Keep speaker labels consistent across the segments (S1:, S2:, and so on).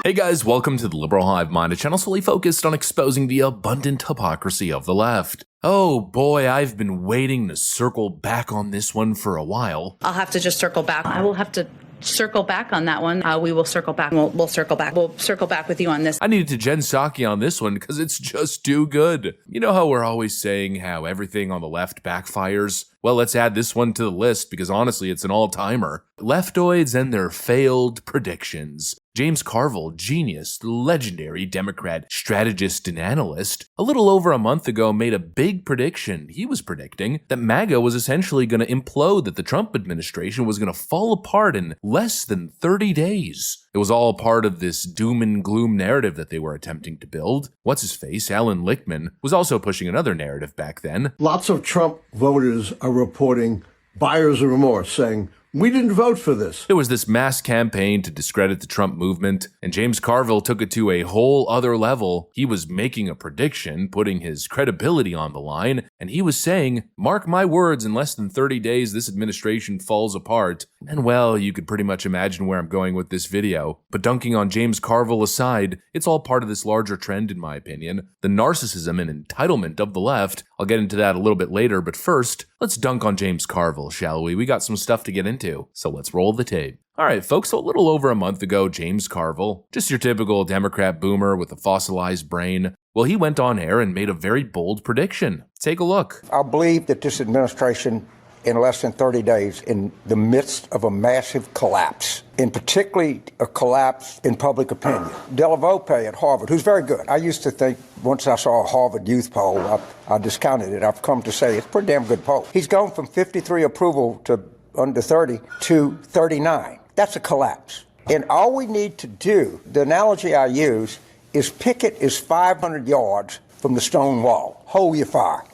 S1: Hey guys, welcome to the Liberal Hive Mind, a channel solely focused on exposing the abundant hypocrisy of the left. Oh boy, I've been waiting to circle back on this one for a while.
S2: I'll have to just circle back. I will have to circle back on that one. We will circle back. We'll circle back. We'll circle back with you on this.
S1: I needed to Jen Psaki on this one because it's just too good. You know how we're always saying how everything on the left backfires? Well, let's add this one to the list because honestly, it's an all-timer. Leftoids and their failed predictions. James Carville, genius, legendary Democrat strategist and analyst, a little over a month ago made a big prediction. He was predicting that MAGA was essentially going to implode, that the Trump administration was going to fall apart in less than 30 days. It was all part of this doom and gloom narrative that they were attempting to build. What's-his-face, Alan Lichtman, was also pushing another narrative back then.
S3: Lots of Trump voters are reporting buyer's remorse, saying, we didn't vote for this.
S1: There was this mass campaign to discredit the Trump movement, and James Carville took it to a whole other level. He was making a prediction, putting his credibility on the line, and he was saying, mark my words, in less than 30 days, this administration falls apart. And well, you could pretty much imagine where I'm going with this video. But dunking on James Carville aside, it's all part of this larger trend, in my opinion, the narcissism and entitlement of the left. I'll get into that a little bit later, but first, let's dunk on James Carville, shall we? We got some stuff to get into, so let's roll the tape. Alright folks, so a little over a month ago, James Carville, just your typical Democrat boomer with a fossilized brain, well, he went on air and made a very bold prediction. Take a look.
S4: I believe that this administration, in less than 30 days, in the midst of a massive collapse, and particularly a collapse in public opinion. Della Volpe at Harvard, who's very good. I used to think, once I saw a Harvard youth poll, I discounted it. I've come to say it's a pretty damn good poll. He's gone from 53 approval to under 30 to 39. That's a collapse. And all we need to do, the analogy I use, is Pickett is 500 yards from the stone wall. Hold your fire.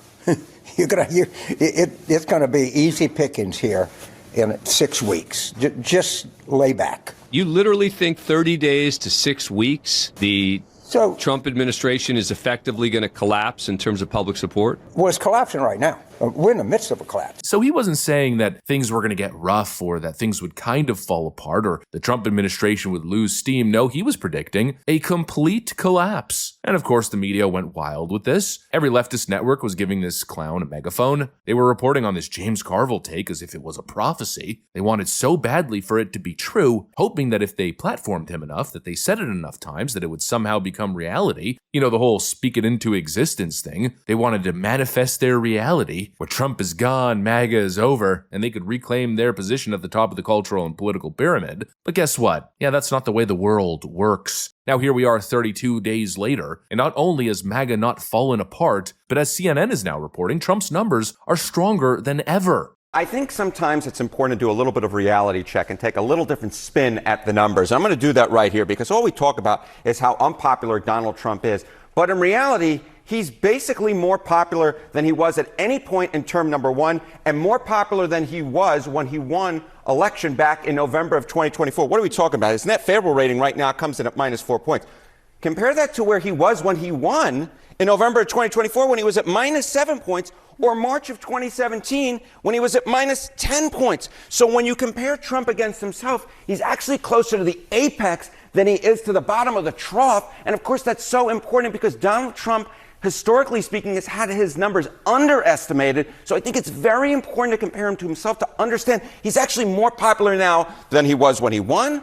S4: It's going to be easy pickings here in 6 weeks. Just lay back.
S5: You literally think 30 days to 6 weeks, the Trump administration is effectively going to collapse in terms of public support?
S4: Well, it's collapsing right now. We're in the midst of a collapse.
S1: So he wasn't saying that things were going to get rough or that things would kind of fall apart or the Trump administration would lose steam. No, he was predicting a complete collapse. And of course, the media went wild with this. Every leftist network was giving this clown a megaphone. They were reporting on this James Carville take as if it was a prophecy. They wanted so badly for it to be true, hoping that if they platformed him enough, that they said it enough times, that it would somehow become reality. You know, the whole speak it into existence thing. They wanted to manifest their reality, where Trump is gone, MAGA is over, and they could reclaim their position at the top of the cultural and political pyramid. But guess what? Yeah, that's not the way the world works. Now here we are 32 days later, and not only has MAGA not fallen apart, but as CNN is now reporting, Trump's numbers are stronger than ever.
S6: I think sometimes it's important to do a little bit of reality check and take a little different spin at the numbers. I'm going to do that right here because all we talk about is how unpopular Donald Trump is. But in reality, he's basically more popular than he was at any point in term number one and more popular than he was when he won election back in November of 2024. What are we talking about? His net favorable rating right now comes in at -4 points. Compare that to where he was when he won in November of 2024 when he was at -7 points, or March of 2017 when he was at -10 points. So when you compare Trump against himself, he's actually closer to the apex than he is to the bottom of the trough. And of course, that's so important because Donald Trump, historically speaking, has had his numbers underestimated. So I think it's very important to compare him to himself to understand he's actually more popular now than he was when he won,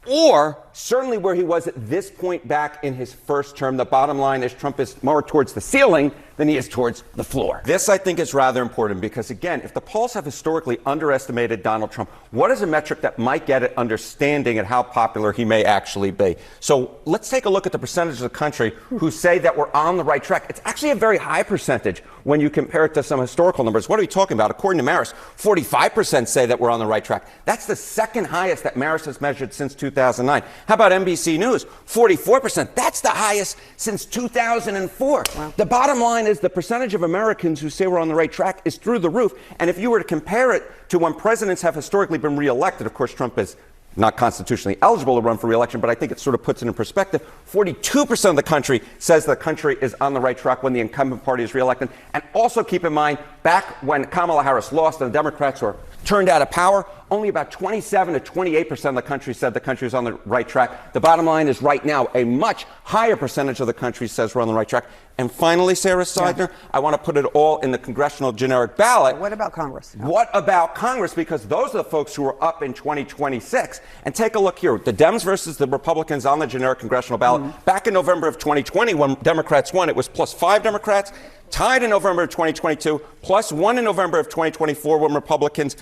S6: or certainly where he was at this point back in his first term. The bottom line is Trump is more towards the ceiling than he is towards the floor. This, I think, is rather important because, again, if the polls have historically underestimated Donald Trump, what is a metric that might get at understanding at how popular he may actually be? So let's take a look at the percentage of the country who say that we're on the right track. It's actually a very high percentage when you compare it to some historical numbers. What are we talking about? According to Maris, 45% say that we're on the right track. That's the second highest that Maris has measured since 2009. How about NBC News? 44%. That's the highest since 2004. Wow. The bottom line is the percentage of Americans who say we're on the right track is through the roof. And if you were to compare it to when presidents have historically been reelected, of course, Trump is not constitutionally eligible to run for re-election, but I think it sort of puts it in perspective. 42% of the country says the country is on the right track when the incumbent party is re-elected. And also keep in mind, back when Kamala Harris lost and the Democrats were turned out of power, only about 27 to 28% of the country said the country was on the right track. The bottom line is right now, a much higher percentage of the country says we're on the right track. And finally, Sarah Seidner, I want to put it all in the congressional generic ballot.
S7: What about Congress?
S6: What about Congress? Because those are the folks who are up in 2026. And take a look here. The Dems versus the Republicans on the generic congressional ballot. Back in November of 2020, when Democrats won, it was +5 Democrats. Tied in November of 2022, +1 in November of 2024 when Republicans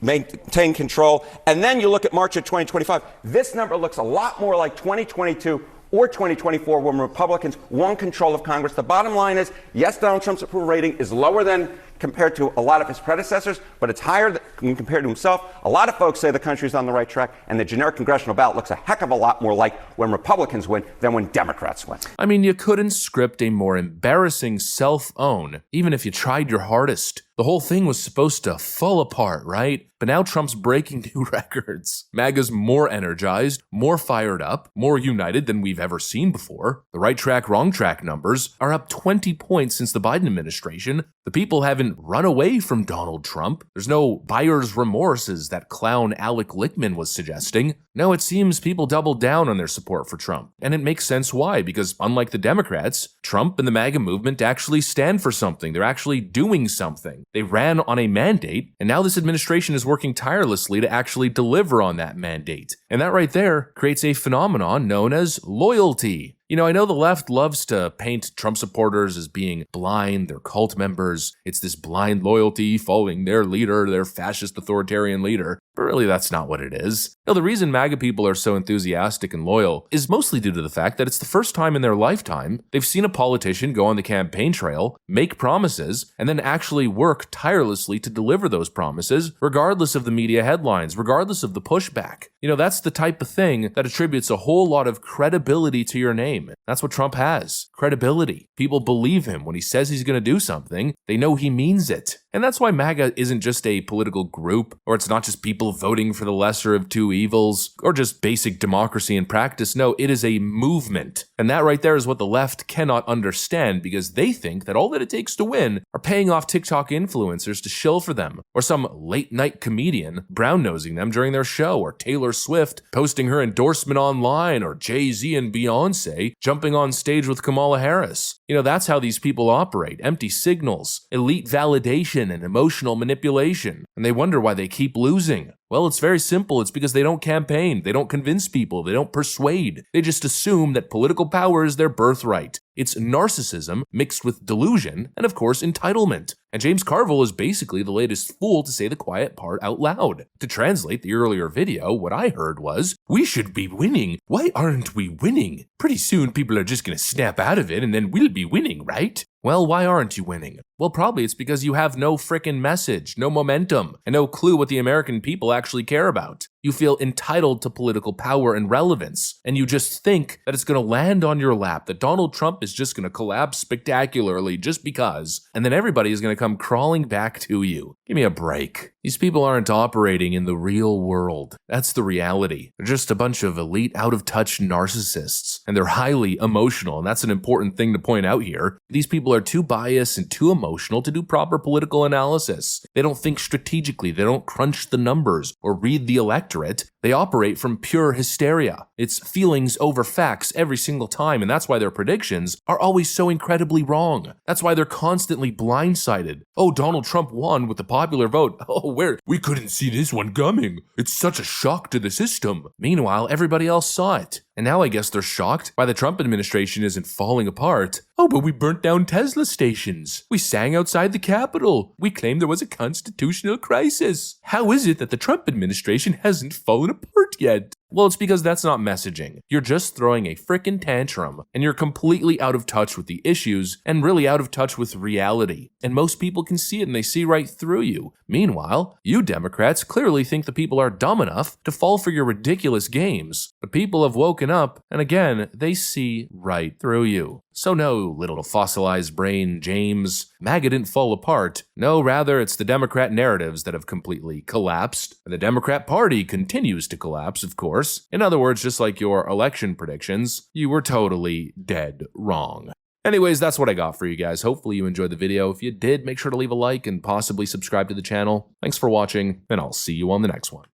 S6: maintain control. And then you look at March of 2025. This number looks a lot more like 2022 or 2024 when Republicans won control of Congress. The bottom line is, yes, Donald Trump's approval rating is lower than compared to a lot of his predecessors, but it's higher when compared to himself. A lot of folks say the country's on the right track, and the generic congressional ballot looks a heck of a lot more like when Republicans win than when Democrats win.
S1: I mean, you couldn't script a more embarrassing self-own, even if you tried your hardest. The whole thing was supposed to fall apart, right? But now Trump's breaking new records. MAGA's more energized, more fired up, more united than we've ever seen before. The right track, wrong track numbers are up 20 points since the Biden administration. The people haven't run away from Donald Trump. There's no buyer's remorse, as that clown Alec Lichtman was suggesting. No, it seems people doubled down on their support for Trump. And it makes sense why, because unlike the Democrats, Trump and the MAGA movement actually stand for something. They're actually doing something. They ran on a mandate, and now this administration is working tirelessly to actually deliver on that mandate. And that right there creates a phenomenon known as loyalty. You know, I know the left loves to paint Trump supporters as being blind, they're cult members. It's this blind loyalty following their leader, their fascist authoritarian leader. But really, that's not what it is. No, the reason MAGA people are so enthusiastic and loyal is mostly due to the fact that it's the first time in their lifetime they've seen a politician go on the campaign trail, make promises, and then actually work tirelessly to deliver those promises, regardless of the media headlines, regardless of the pushback. You know, that's the type of thing that attributes a whole lot of credibility to your name. That's what Trump has. Credibility. People believe him when he says he's going to do something. They know he means it. And that's why MAGA isn't just a political group, or it's not just people voting for the lesser of two evils, or just basic democracy in practice. No, it is a movement. And that right there is what the left cannot understand, because they think that all that it takes to win are paying off TikTok influencers to shill for them, or some late-night comedian brown-nosing them during their show, or Taylor Swift posting her endorsement online, or Jay-Z and Beyonce jumping on stage with Kamala Harris. You know, that's how these people operate. Empty signals, elite validation, and emotional manipulation. And they wonder why they keep losing. Well, it's very simple. It's because they don't campaign. They don't convince people. They don't persuade. They just assume that political power is their birthright. It's narcissism mixed with delusion and, of course, entitlement. And James Carville is basically the latest fool to say the quiet part out loud. To translate the earlier video, what I heard was, "We should be winning. Why aren't we winning? Pretty soon people are just going to snap out of it and then we'll be winning, right?" Well, why aren't you winning? Well, probably it's because you have no frickin' message, no momentum, and no clue what the American people actually care about. You feel entitled to political power and relevance, and you just think that it's going to land on your lap, that Donald Trump is just going to collapse spectacularly just because, and then everybody is going to come crawling back to you. Give me a break. These people aren't operating in the real world. That's the reality. They're just a bunch of elite, out-of-touch narcissists, and they're highly emotional, and that's an important thing to point out here. These people are too biased and too emotional to do proper political analysis. They don't think strategically. They don't crunch the numbers or read the electorate. They operate from pure hysteria. It's feelings over facts every single time, and that's why their predictions are always so incredibly wrong. That's why they're constantly blindsided. Oh, Donald Trump won with the popular vote. Oh, we couldn't see this one coming. It's such a shock to the system. Meanwhile, everybody else saw it. And now I guess they're shocked why the Trump administration isn't falling apart. Oh, but we burnt down Tesla stations. We sang outside the Capitol. We claimed there was a constitutional crisis. How is it that the Trump administration hasn't fallen apart yet? Well, it's because that's not messaging. You're just throwing a frickin' tantrum, and you're completely out of touch with the issues and really out of touch with reality. And most people can see it and they see right through you. Meanwhile, you Democrats clearly think the people are dumb enough to fall for your ridiculous games. But people have woken up, and again, they see right through you. So no, little fossilized brain James, MAGA didn't fall apart. No, rather, it's the Democrat narratives that have completely collapsed. And the Democrat Party continues to collapse, of course. In other words, just like your election predictions, you were totally dead wrong. Anyways, that's what I got for you guys. Hopefully you enjoyed the video. If you did, make sure to leave a like and possibly subscribe to the channel. Thanks for watching, and I'll see you on the next one.